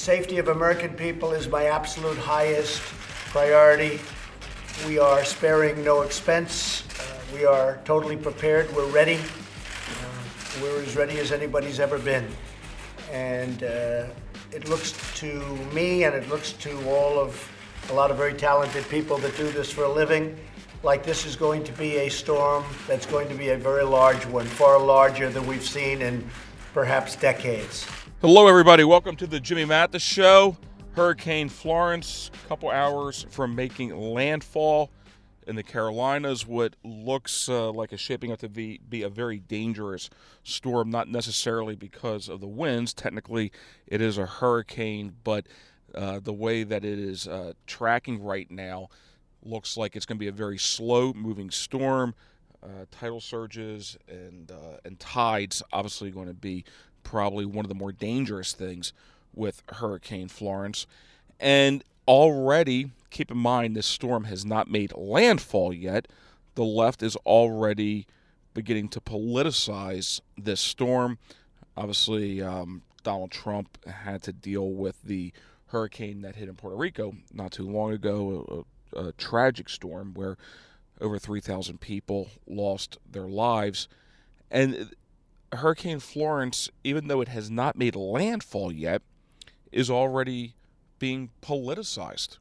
safety of American people is my absolute highest priority. We are sparing no expense. We are totally prepared. We're ready. We're as ready as anybody's ever been. And it looks to me, and it looks to a lot of very talented people that do this for a living, like this is going to be a storm that's going to be a very large one, far larger than we've seen in perhaps decades. Hello, everybody. Welcome to the Jimmy Mathis Show. Hurricane Florence, a couple hours from making landfall in the Carolinas. What looks like it's shaping up to be a very dangerous storm, not necessarily because of the winds. Technically, it is a hurricane, but the way that it is tracking right now looks like it's going to be a very slow-moving storm. Tidal surges and tides obviously going to be probably one of the more dangerous things with Hurricane Florence. And already, keep in mind, this storm has not made landfall yet. The left is already beginning to politicize this storm. Obviously, Donald Trump had to deal with the hurricane that hit in Puerto Rico not too long ago, a tragic storm where over 3,000 people lost their lives. And Hurricane Florence, even though it has not made landfall yet, is already being politicized,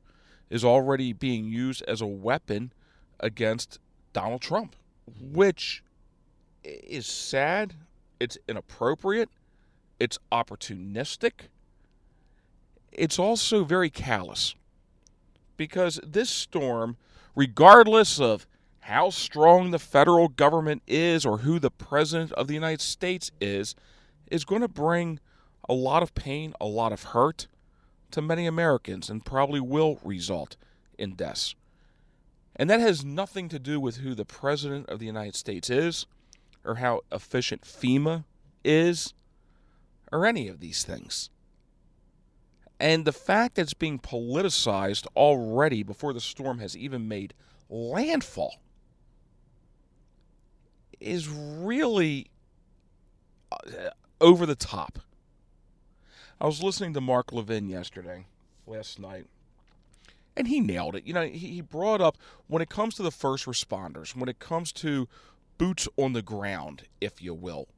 is already being used as a weapon against Donald Trump, which is sad, it's inappropriate, it's opportunistic, it's also very callous. Because this storm, regardless of how strong the federal government is or who the president of the United States is going to bring a lot of pain, a lot of hurt to many Americans, and probably will result in deaths. And that has nothing to do with who the president of the United States is, or how efficient FEMA is, or any of these things. And the fact that it's being politicized already before the storm has even made landfall is really over the top. I was listening to Mark Levin last night, and he nailed it. You know, he brought up when it comes to the first responders, when it comes to boots on the ground, if you will,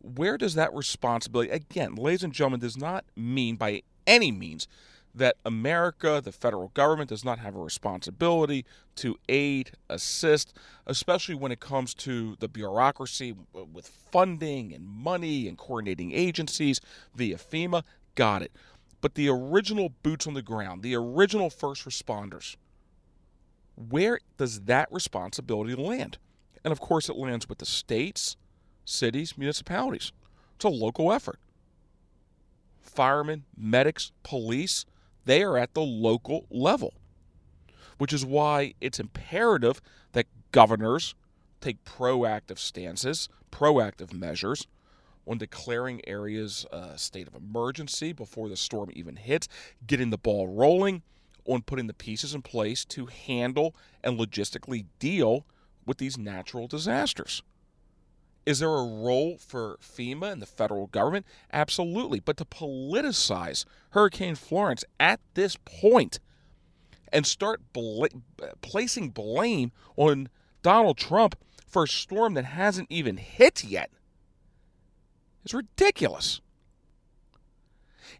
where does that responsibility, again, ladies and gentlemen, does not mean by any means that America, the federal government, does not have a responsibility to aid, assist, especially when it comes to the bureaucracy with funding and money and coordinating agencies via FEMA. Got it. But the original boots on the ground, the original first responders, where does that responsibility land? And of course, it lands with the states, cities, municipalities. It's a local effort. Firemen, medics, police, they are at the local level, which is why it's imperative that governors take proactive stances, proactive measures on declaring areas a state of emergency before the storm even hits, getting the ball rolling on putting the pieces in place to handle and logistically deal with these natural disasters. Is there a role for FEMA and the federal government? Absolutely. But to politicize Hurricane Florence at this point and start placing blame on Donald Trump for a storm that hasn't even hit yet is ridiculous.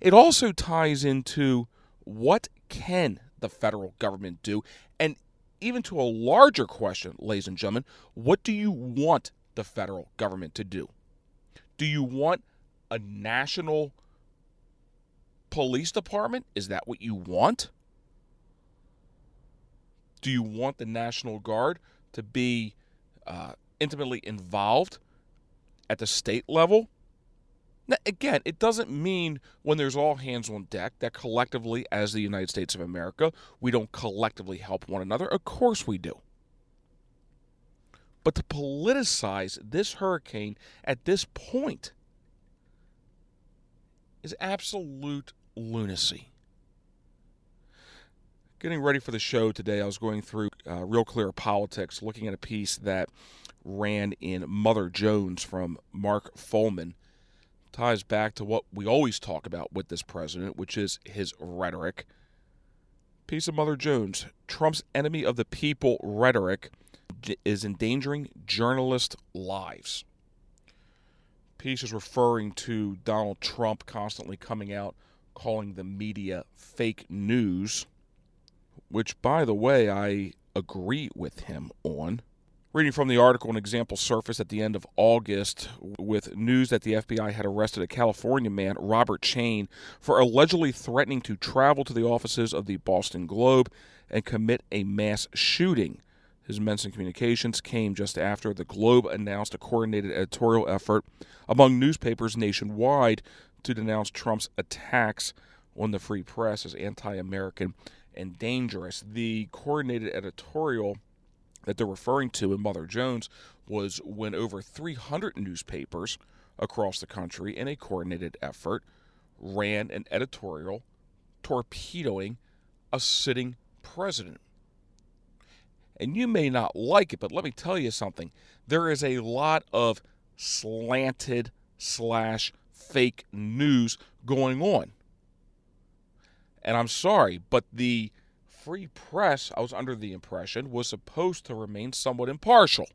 It also ties into what can the federal government do? And even to a larger question, ladies and gentlemen, what do you want the federal government to do? Do you want a national police department? Is that what you want? Do you want the National Guard to be intimately involved at the state level? Now, again, it doesn't mean when there's all hands on deck that collectively, as the United States of America, we don't collectively help one another. Of course we do. But to politicize this hurricane at this point is absolute lunacy. Getting ready for the show today, I was going through Real Clear Politics, looking at a piece that ran in Mother Jones from Mark Folman, ties back to what we always talk about with this president, which is his rhetoric. Piece of Mother Jones. Trump's enemy of the people rhetoric is endangering journalist lives. Piece is referring to Donald Trump constantly coming out calling the media fake news, which, by the way, I agree with him on. Reading from the article, an example surfaced at the end of August with news that the FBI had arrested a California man, Robert Chain, for allegedly threatening to travel to the offices of the Boston Globe and commit a mass shooting. His mention communications came just after the Globe announced a coordinated editorial effort among newspapers nationwide to denounce Trump's attacks on the free press as anti-American and dangerous. The coordinated editorial that they're referring to in Mother Jones was when over 300 newspapers across the country, in a coordinated effort, ran an editorial torpedoing a sitting president. And you may not like it, but let me tell you something. There is a lot of slanted / fake news going on. And I'm sorry, but the free press, I was under the impression, was supposed to remain somewhat impartial.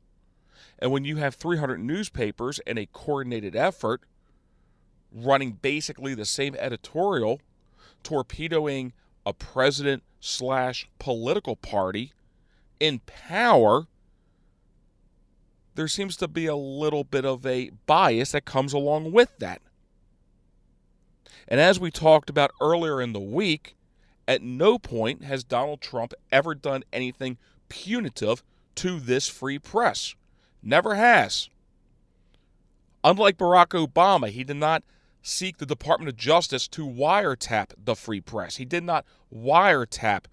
And when you have 300 newspapers in a coordinated effort running basically the same editorial, torpedoing a president / political party in power, there seems to be a little bit of a bias that comes along with that. And as we talked about earlier in the week, at no point has Donald Trump ever done anything punitive to this free press. Never has. Unlike Barack Obama, he did not seek the Department of Justice to wiretap the free press. He did not wiretap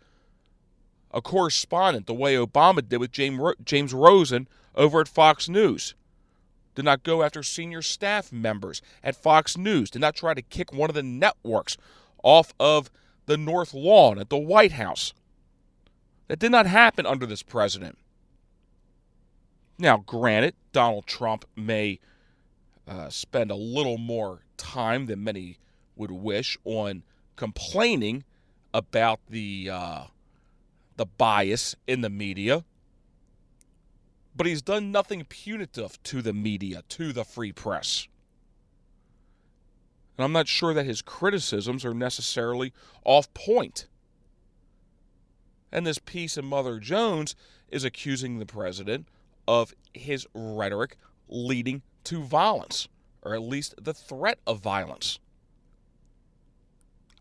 a correspondent the way Obama did with James Rosen over at Fox News. Did not go after senior staff members at Fox News. Did not try to kick one of the networks off of the North Lawn at the White House. That did not happen under this president. Now, granted, Donald Trump may spend a little more time than many would wish on complaining about the bias in the media, but he's done nothing punitive to the media, to the free press. And I'm not sure that his criticisms are necessarily off point. And this piece in Mother Jones is accusing the president of his rhetoric leading to violence, or at least the threat of violence.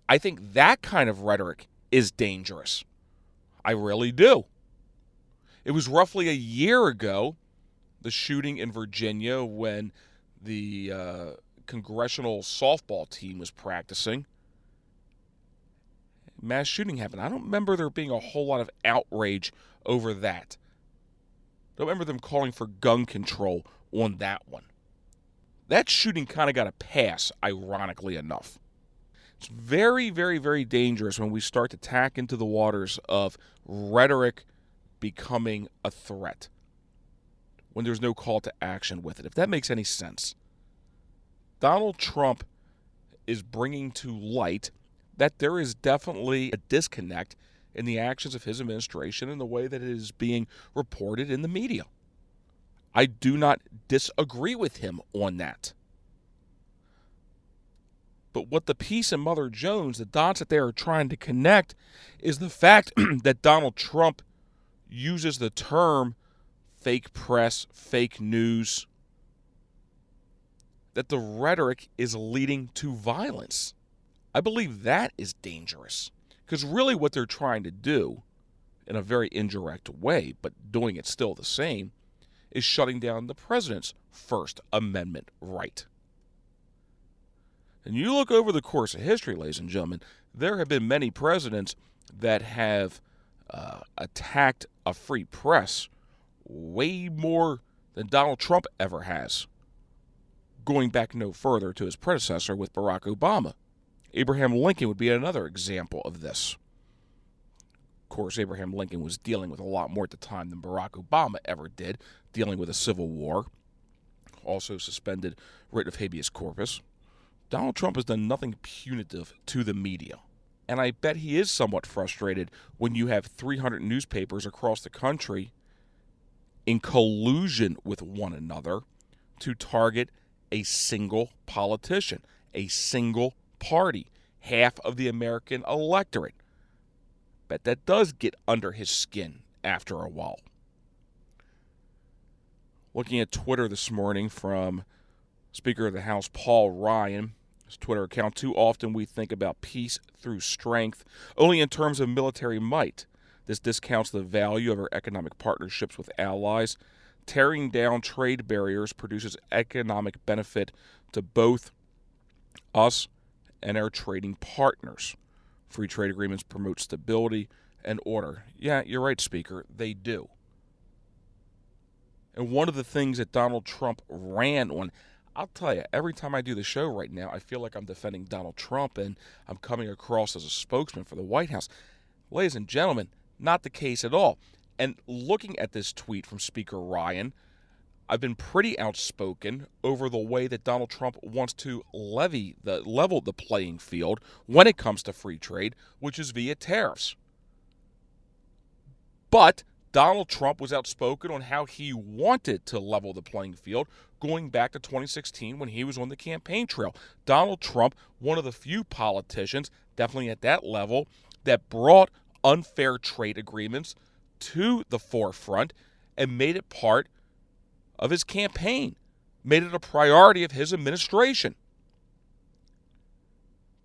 I think that kind of rhetoric is dangerous. I really do. It was roughly a year ago, the shooting in Virginia, when the congressional softball team was practicing. Mass shooting happened. I don't remember there being a whole lot of outrage over that. I don't remember them calling for gun control on that one. That shooting kind of got a pass, ironically enough. It's very, very, very dangerous when we start to tack into the waters of rhetoric becoming a threat, when there's no call to action with it, if that makes any sense. Donald Trump is bringing to light that there is definitely a disconnect in the actions of his administration and the way that it is being reported in the media. I do not disagree with him on that. But what the piece in Mother Jones, the dots that they are trying to connect, is the fact that Donald Trump uses the term fake press, fake news, that the rhetoric is leading to violence. I believe that is dangerous, because really what they're trying to do, in a very indirect way, but doing it still the same, is shutting down the president's First Amendment right. And you look over the course of history, ladies and gentlemen, there have been many presidents that have attacked a free press way more than Donald Trump ever has, going back no further to his predecessor with Barack Obama. Abraham Lincoln would be another example of this. Of course, Abraham Lincoln was dealing with a lot more at the time than Barack Obama ever did, dealing with a civil war, also suspended writ of habeas corpus. Donald Trump has done nothing punitive to the media. And I bet he is somewhat frustrated when you have 300 newspapers across the country in collusion with one another to target a single politician, a single party, half of the American electorate. Bet that does get under his skin after a while. Looking at Twitter this morning from Speaker of the House Paul Ryan, his Twitter account, too often we think about peace through strength only in terms of military might. This discounts the value of our economic partnerships with allies. Tearing down trade barriers produces economic benefit to both us and our trading partners. Free trade agreements promote stability and order. Yeah, you're right, Speaker, they do. And one of the things that Donald Trump ran on, I'll tell you, every time I do the show right now, I feel like I'm defending Donald Trump and I'm coming across as a spokesman for the White House. Ladies and gentlemen, not the case at all. And looking at this tweet from Speaker Ryan, I've been pretty outspoken over the way that Donald Trump wants to level the playing field when it comes to free trade, which is via tariffs. But Donald Trump was outspoken on how he wanted to level the playing field going back to 2016 when he was on the campaign trail. Donald Trump, one of the few politicians, definitely at that level, that brought unfair trade agreements to the forefront and made it part of his campaign, made it a priority of his administration.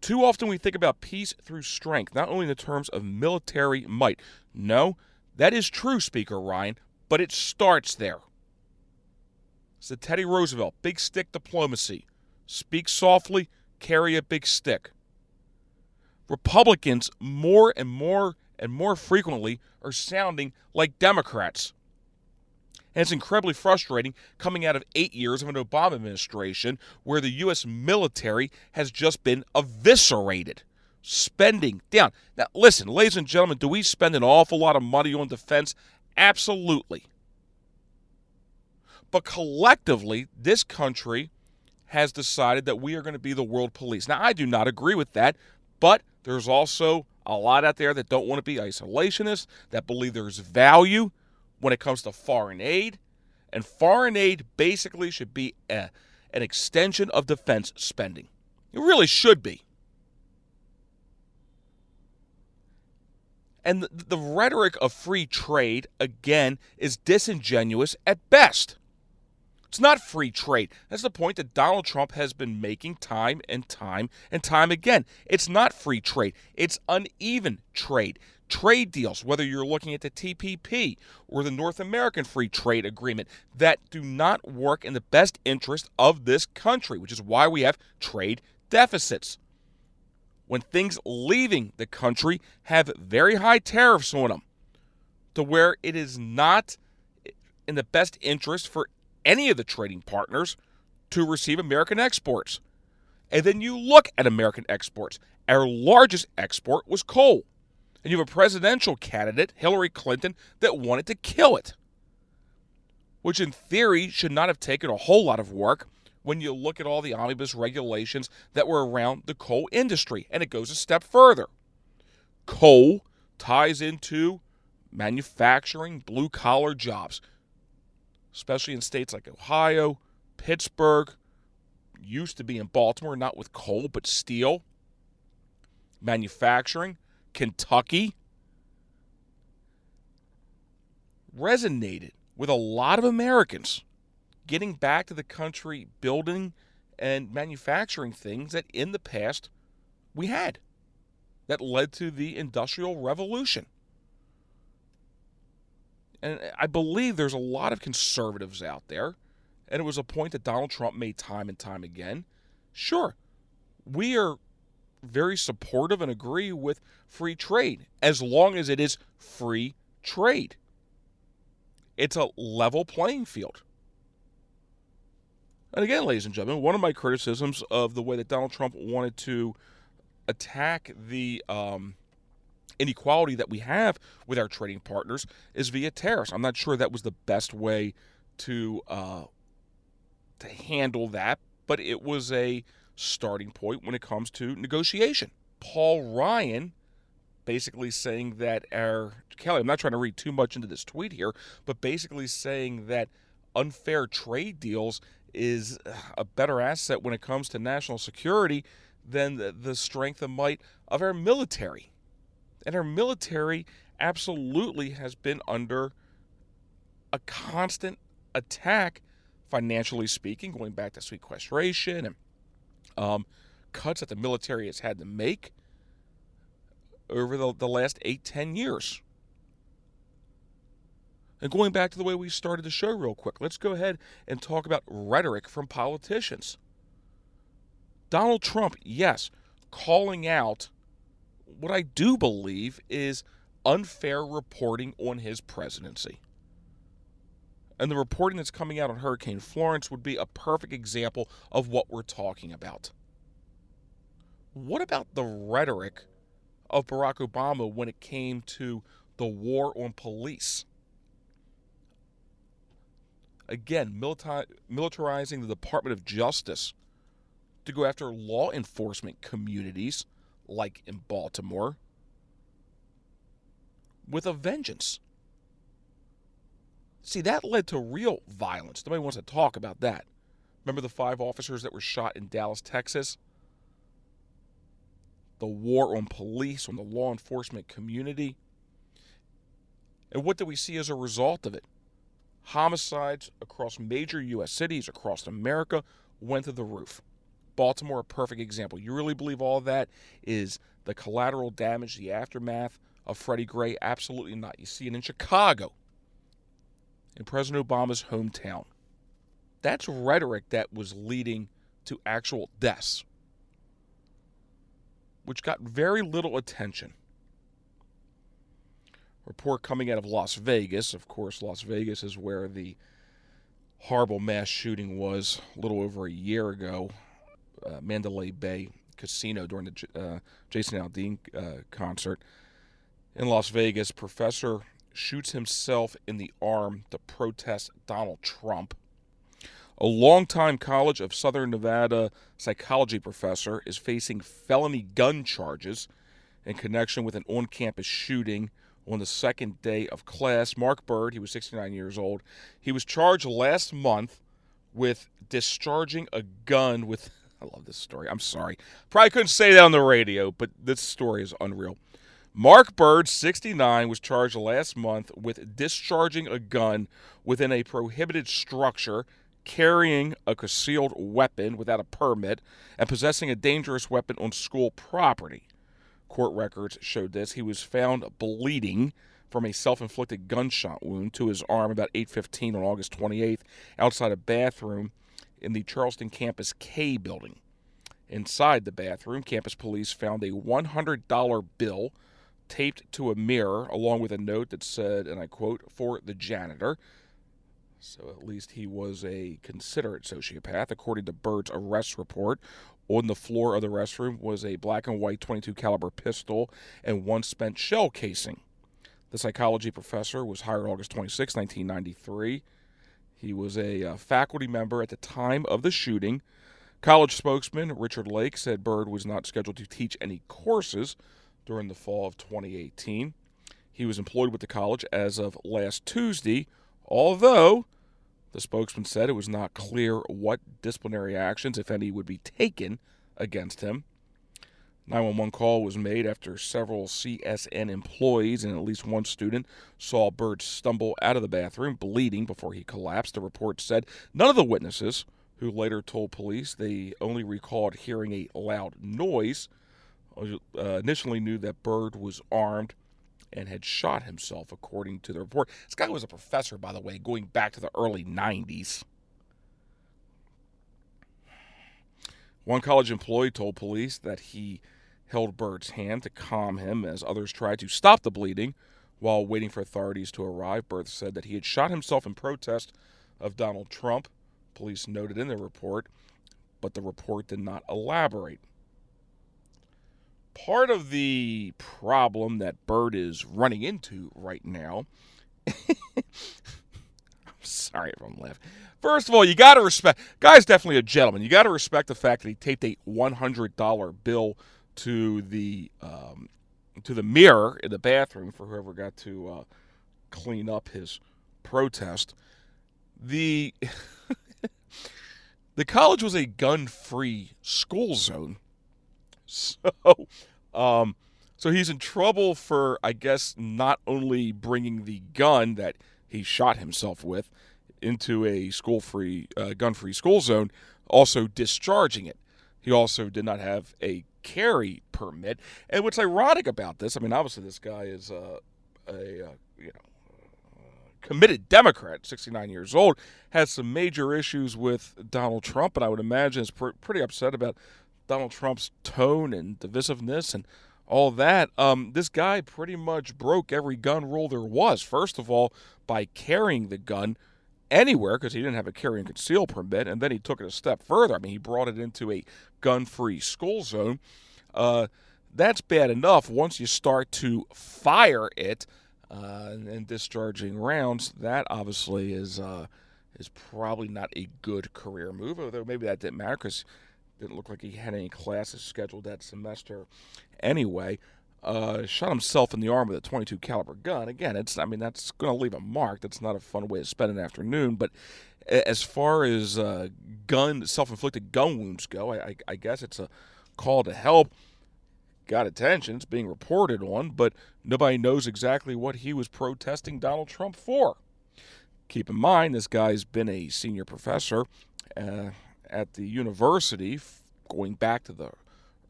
Too often we think about peace through strength, not only in the terms of military might. No, that is true, Speaker Ryan, but it starts there. It's the Teddy Roosevelt, big stick diplomacy. Speak softly, carry a big stick. Republicans more and more frequently are sounding like Democrats. And it's incredibly frustrating coming out of 8 years of an Obama administration where the U.S. military has just been eviscerated. Spending down. Now, listen, ladies and gentlemen, do we spend an awful lot of money on defense? Absolutely. But collectively, this country has decided that we are going to be the world police. Now, I do not agree with that, but there's also a lot out there that don't want to be isolationists, that believe there's value when it comes to foreign aid. And foreign aid basically should be an extension of defense spending. It really should be. And the rhetoric of free trade, again, is disingenuous at best. It's not free trade. That's the point that Donald Trump has been making time and time again. It's not free trade. It's uneven trade. Trade deals, whether you're looking at the TPP or the North American Free Trade Agreement, that do not work in the best interest of this country, which is why we have trade deficits. When things leaving the country have very high tariffs on them, to where it is not in the best interest for any of the trading partners to receive American exports. And then you look at American exports. Our largest export was coal. And you have a presidential candidate, Hillary Clinton, that wanted to kill it, which in theory should not have taken a whole lot of work when you look at all the omnibus regulations that were around the coal industry. And it goes a step further. Coal ties into manufacturing, blue-collar jobs, especially in states like Ohio, Pittsburgh, used to be in Baltimore, not with coal, but steel, manufacturing, Kentucky, resonated with a lot of Americans getting back to the country, building and manufacturing things that in the past we had, that led to the Industrial Revolution. And I believe there's a lot of conservatives out there, and it was a point that Donald Trump made time and time again. Sure, we are very supportive and agree with free trade, as long as it is free trade. It's a level playing field. And again, ladies and gentlemen, one of my criticisms of the way that Donald Trump wanted to attack the inequality that we have with our trading partners is via tariffs. I'm not sure that was the best way to handle that, but it was a starting point when it comes to negotiation. Paul Ryan basically saying that Kelly, I'm not trying to read too much into this tweet here, but basically saying that unfair trade deals is a better asset when it comes to national security than the strength and might of our military. And our military absolutely has been under a constant attack, financially speaking, going back to sequestration and cuts that the military has had to make over the last 8-10 years. And going back to the way we started the show real quick, let's go ahead and talk about rhetoric from politicians. Donald Trump, yes, calling out what I do believe is unfair reporting on his presidency. And the reporting that's coming out on Hurricane Florence would be a perfect example of what we're talking about. What about the rhetoric of Barack Obama when it came to the war on police? Again, militarizing the Department of Justice to go after law enforcement communities, like in Baltimore, with a vengeance. See, that led to real violence. Nobody wants to talk about that. Remember the 5 officers that were shot in Dallas, Texas? The war on police, on the law enforcement community. And what do we see as a result of it? Homicides across major U.S. cities, across America, went through the roof. Baltimore, a perfect example. You really believe all that is the collateral damage, the aftermath of Freddie Gray? Absolutely not. You see it in Chicago, in President Obama's hometown. That's rhetoric that was leading to actual deaths, which got very little attention. Report coming out of Las Vegas. Of course, Las Vegas is where the horrible mass shooting was a little over a year ago. Mandalay Bay Casino during the Jason Aldean concert. In Las Vegas, professor shoots himself in the arm to protest Donald Trump. A longtime College of Southern Nevada psychology professor is facing felony gun charges in connection with an on-campus shooting on the second day of class. Mark Bird, he was 69 years old. He was charged last month with discharging a gun with... I love this story. I'm sorry. Probably couldn't say that on the radio, but this story is unreal. Mark Bird, 69, was charged last month with discharging a gun within a prohibited structure, carrying a concealed weapon without a permit, and possessing a dangerous weapon on school property. Court records showed this. He was found bleeding from a self-inflicted gunshot wound to his arm about 8:15 on August 28th outside a bathroom in the Charleston Campus K building. Inside the bathroom, campus police found a $100 bill taped to a mirror, along with a note that said, and I quote, "for the janitor." So at least he was a considerate sociopath. According to Bird's arrest report, on the floor of the restroom was a black and white .22 caliber pistol and one spent shell casing. The psychology professor was hired August 26, 1993. He was a faculty member at the time of the shooting. College spokesman Richard Lake said Bird was not scheduled to teach any courses during the fall of 2018. He was employed with the college as of last Tuesday, although the spokesman said it was not clear what disciplinary actions, if any, would be taken against him. 911 call was made after several CSN employees and at least one student saw Bird stumble out of the bathroom, bleeding, before he collapsed. The report said none of the witnesses, who later told police they only recalled hearing a loud noise, initially knew that Bird was armed and had shot himself, according to the report. This guy was a professor, by the way, going back to the early 90s. One college employee told police that he held Bird's hand to calm him as others tried to stop the bleeding while waiting for authorities to arrive. Bird said that he had shot himself in protest of Donald Trump, police noted in their report, but the report did not elaborate. Part of the problem that Bird is running into right now, Sorry if I'm laughing. First of all, you got to respect. Guy's definitely a gentleman. You got to respect the fact that he taped a $100 bill to the mirror in the bathroom for whoever got to clean up his protest. The the college was a gun-free school zone, so so he's in trouble for, I guess, not only bringing the gun that he shot himself with into a gun-free school zone, also discharging it. He also did not have a carry permit. And what's ironic about this, I mean, obviously this guy is committed Democrat, 69 years old, has some major issues with Donald Trump, and I would imagine is pretty upset about Donald Trump's tone and divisiveness and all that. This guy pretty much broke every gun rule there was. First of all, by carrying the gun anywhere, because he didn't have a carry and conceal permit, and then he took it a step further. I mean, he brought it into a gun-free school zone. That's bad enough. Once you start to fire it and discharging rounds, that obviously is probably not a good career move, although maybe that didn't matter because it didn't look like he had any classes scheduled that semester anyway. Shot himself in the arm with a .22 caliber gun. Again, that's going to leave a mark. That's not a fun way to spend an afternoon. But as far as self-inflicted gun wounds go, I guess it's a call to help. Got attention. It's being reported on, but nobody knows exactly what he was protesting Donald Trump for. Keep in mind, this guy's been a senior professor at the university going back to the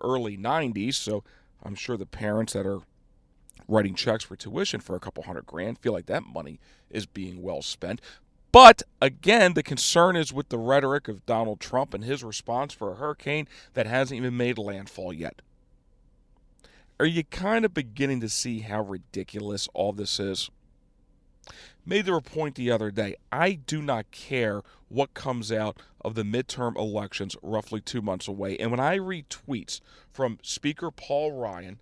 early 90s, so I'm sure the parents that are writing checks for tuition for a couple $100,000 feel like that money is being well spent. But again, the concern is with the rhetoric of Donald Trump and his response for a hurricane that hasn't even made landfall yet. Are you kind of beginning to see how ridiculous all this is? Made the point the other day, I do not care what comes out of the midterm elections roughly 2 months away. And when I read tweets from Speaker Paul Ryan,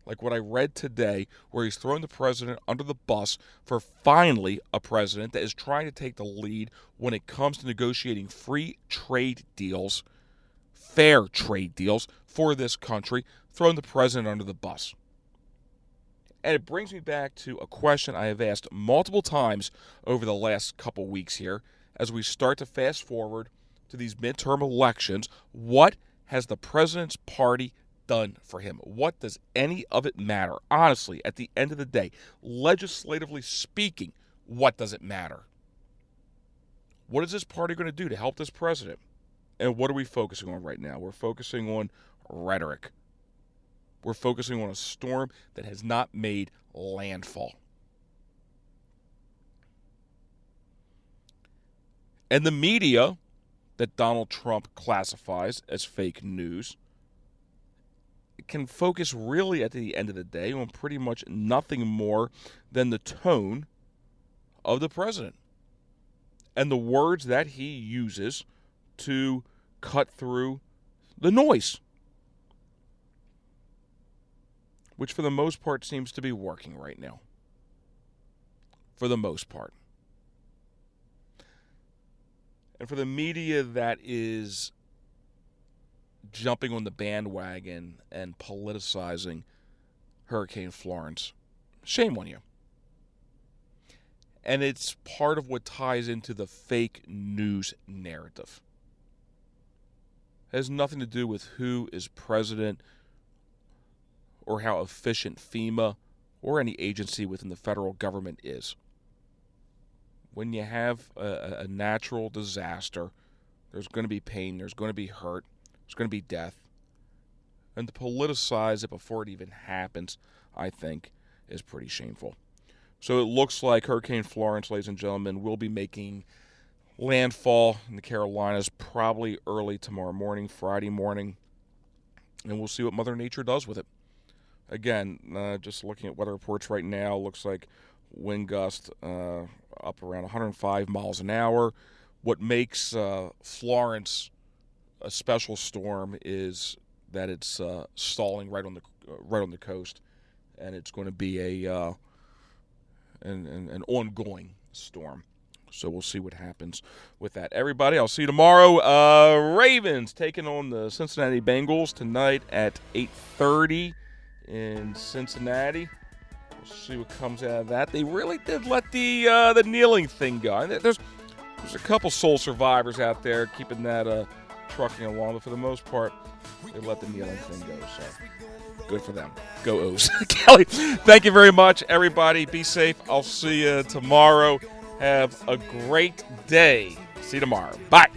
like what I read today, where he's throwing the president under the bus for finally a president that is trying to take the lead when it comes to negotiating free trade deals, fair trade deals for this country, throwing the president under the bus. And it brings me back to a question I have asked multiple times over the last couple weeks here as we start to fast forward to these midterm elections. What has the president's party done for him? What does any of it matter? Honestly, at the end of the day, legislatively speaking, what does it matter? What is this party going to do to help this president? And what are we focusing on right now? We're focusing on rhetoric. We're focusing on a storm that has not made landfall. And the media that Donald Trump classifies as fake news can focus really at the end of the day on pretty much nothing more than the tone of the president and the words that he uses to cut through the noise, which for the most part seems to be working right now. For the most part. And for the media that is jumping on the bandwagon and politicizing Hurricane Florence, shame on you. And it's part of what ties into the fake news narrative. It has nothing to do with who is president or how efficient FEMA or any agency within the federal government is. When you have a natural disaster, there's going to be pain, there's going to be hurt, there's going to be death. And to politicize it before it even happens, I think, is pretty shameful. So it looks like Hurricane Florence, ladies and gentlemen, will be making landfall in the Carolinas probably early tomorrow morning, Friday morning. And we'll see what Mother Nature does with it. Again, just looking at weather reports right now, looks like wind gust up around 105 miles an hour. What makes Florence a special storm is that it's stalling right on the coast, and it's going to be an ongoing storm. So we'll see what happens with that. Everybody, I'll see you tomorrow. Ravens taking on the Cincinnati Bengals tonight at 8:30 in Cincinnati. We'll see what comes out of that. They really did let the kneeling thing go. There's a couple sole survivors out there keeping that trucking along, but for the most part, they let the kneeling thing go. So good for them. Go O's. Kelly, thank you very much, everybody. Be safe. I'll see you tomorrow. Have a great day. See you tomorrow. Bye.